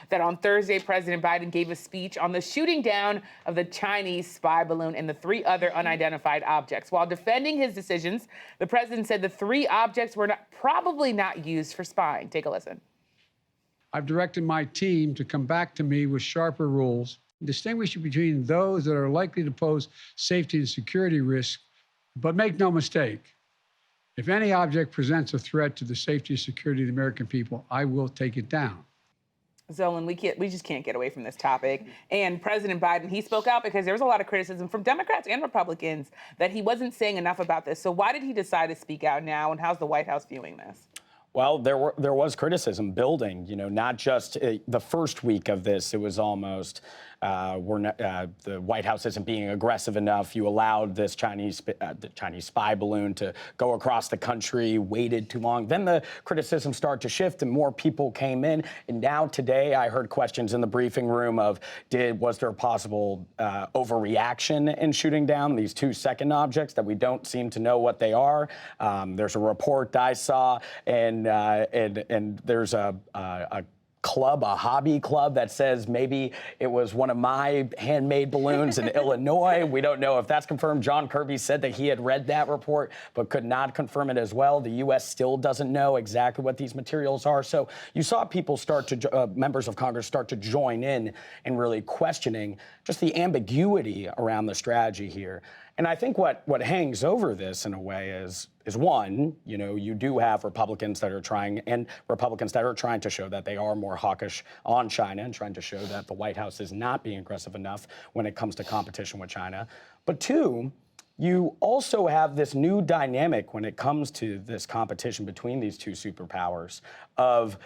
that on Thursday, President Biden gave a speech on the shooting down of the Chinese spy balloon and the 3 other unidentified objects. While defending his decisions, the president said the 3 objects were probably not used for spying. Take a listen. I've directed my team to come back to me with sharper rules, distinguishing between those that are likely to pose safety and security risks. But make no mistake, if any object presents a threat to the safety and security of the American people, I will take it down. Zolan, we just can't get away from this topic. And President Biden, he spoke out because there was a lot of criticism from Democrats and Republicans that he wasn't saying enough about this. So why did he decide to speak out now, and how's the White House viewing this? Well, there was criticism building, not just the first week of this. It was almost the White House isn't being aggressive enough. You allowed this the Chinese spy balloon to go across the country, waited too long. Then the criticism started to shift and more people came in. And now today I heard questions in the briefing room of was there a possible overreaction in shooting down these 2 second objects that we don't seem to know what they are. There's a report I saw and there's a hobby club that says maybe it was one of my handmade balloons in Illinois. We don't know if that's confirmed. John Kirby said that he had read that report, but could not confirm it as well. The U.S. still doesn't know exactly what these materials are. So you saw people members of Congress start to join in and really questioning just the ambiguity around the strategy here. And I think what hangs over this in a way is one, you do have Republicans that are trying to show that they are more hawkish on China and trying to show that the White House is not being aggressive enough when it comes to competition with China. But 2, you also have this new dynamic when it comes to this competition between these 2 superpowers of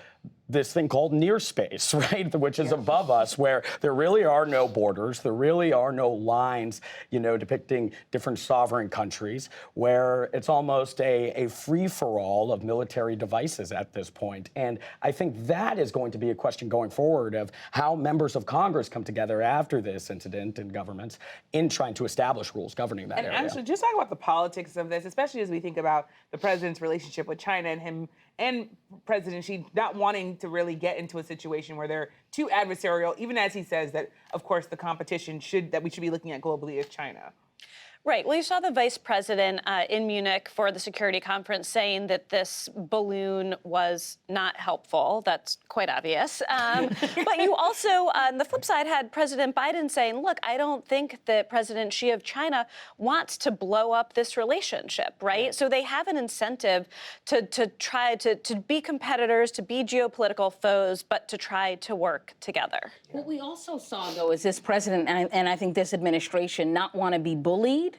this thing called near space, right, which is above us, where there really are no borders, there really are no lines, depicting different sovereign countries, where it's almost a free-for-all of military devices at this point. And I think that is going to be a question going forward of how members of Congress come together after this incident in governments in trying to establish rules governing that area. And actually, just talk about the politics of this, especially as we think about the president's relationship with China and him and President Xi not wanting to really get into a situation where they're too adversarial, even as he says that, of course, the competition we should be looking at globally is China. Right. Well, you saw the vice president in Munich for the security conference saying that this balloon was not helpful. That's quite obvious. But you also, on the flip side, had President Biden saying, look, I don't think that President Xi of China wants to blow up this relationship, right? So they have an incentive to try to be competitors, to be geopolitical foes, but to try to work together. What we also saw, though, is this president and I think this administration not want to be bullied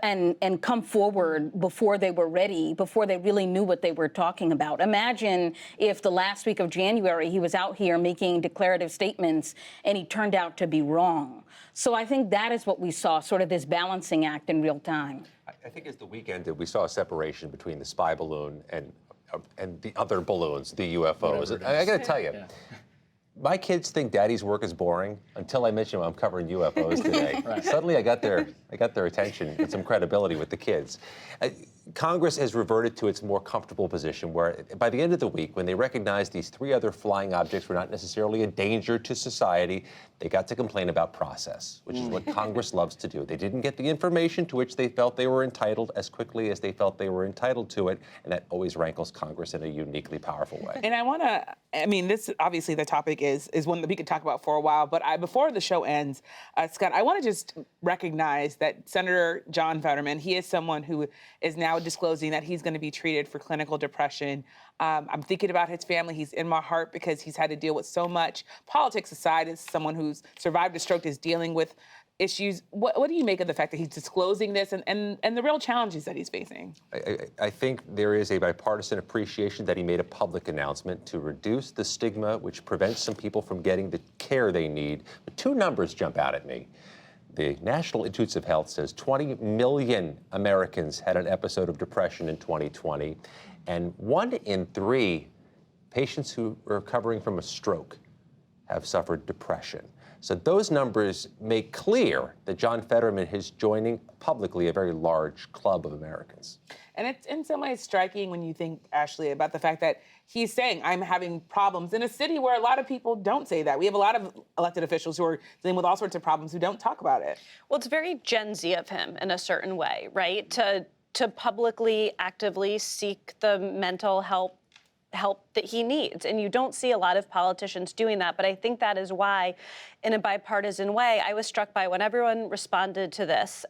and come forward before they were ready, before they really knew what they were talking about. Imagine if the last week of January he was out here making declarative statements and he turned out to be wrong. So I think that is what we saw, sort of this balancing act in real time. I think as the weekend did, we saw a separation between the spy balloon and the other balloons, the UFOs. I got to tell you. Yeah. My kids think Daddy's work is boring until I mention I'm covering UFOs today. Right. Suddenly, I got their attention and some credibility with the kids. Congress has reverted to its more comfortable position where by the end of the week, when they recognized these 3 other flying objects were not necessarily a danger to society, they got to complain about process, which is what Congress loves to do. They didn't get the information to which they felt they were entitled as quickly as they felt they were entitled to it, and that always rankles Congress in a uniquely powerful way. And this obviously the topic is one that we could talk about for a while, but before the show ends, Scott, I want to just recognize that Senator John Fetterman, he is someone who is now disclosing that he's going to be treated for clinical depression. I'm thinking about his family. He's in my heart because he's had to deal with so much. Politics aside, as someone who's survived a stroke is dealing with issues. What do you make of the fact that he's disclosing this and the real challenges that he's facing? I think there is a bipartisan appreciation that he made a public announcement to reduce the stigma, which prevents some people from getting the care they need. But 2 numbers jump out at me. The National Institutes of Health says 20 million Americans had an episode of depression in 2020, and 1 in 3 patients who are recovering from a stroke have suffered depression. So those numbers make clear that John Fetterman is joining publicly a very large club of Americans. And it's in some ways striking when you think, Ashley, about the fact that he's saying, I'm having problems in a city where a lot of people don't say that. We have a lot of elected officials who are dealing with all sorts of problems who don't talk about it. Well, it's very Gen Z of him in a certain way, right? To publicly, actively seek the mental help that he needs. And you don't see a lot of politicians doing that. But I think that is why, in a bipartisan way, I was struck by when everyone responded to this,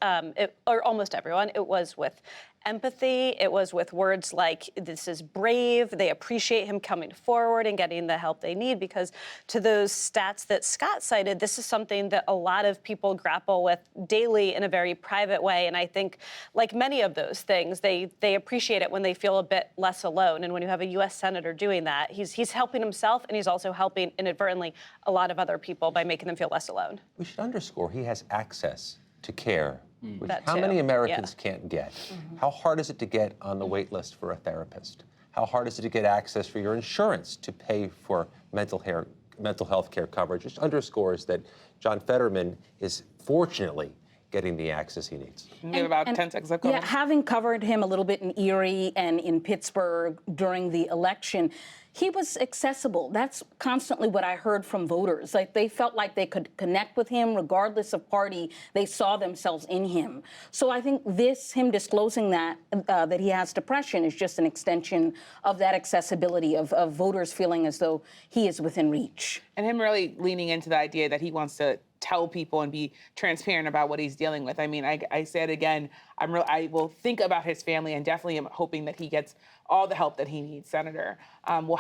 or almost everyone, it was with empathy. It was with words like, this is brave. They appreciate him coming forward and getting the help they need, because to those stats that Scott cited, this is something that a lot of people grapple with daily in a very private way. And I think, like many of those things, they appreciate it when they feel a bit less alone. And when you have a U.S. Senator doing that, he's helping himself, and he's also helping inadvertently a lot of other people by making them feel less alone. We should underscore he has access to care, which That how too, many Americans yeah. can't get? How hard is it to get on the wait list for a therapist? How hard is it to get access for your insurance to pay for mental health care coverage? Just underscores that John Fetterman is fortunately getting the access he needs. We have about 10 seconds left. Go Yeah, ahead. having covered him a little bit in Erie and in Pittsburgh during the election, he was accessible. That's constantly what I heard from voters. Like, they felt like they could connect with him regardless of party. They saw themselves in him. So I think him disclosing that he has depression is just an extension of that accessibility of voters feeling as though he is within reach. And him really leaning into the idea that he wants to tell people and be transparent about what he's dealing with. I mean, I said again, I will think about his family and definitely am hoping that he gets all the help that he needs, Senator. We'll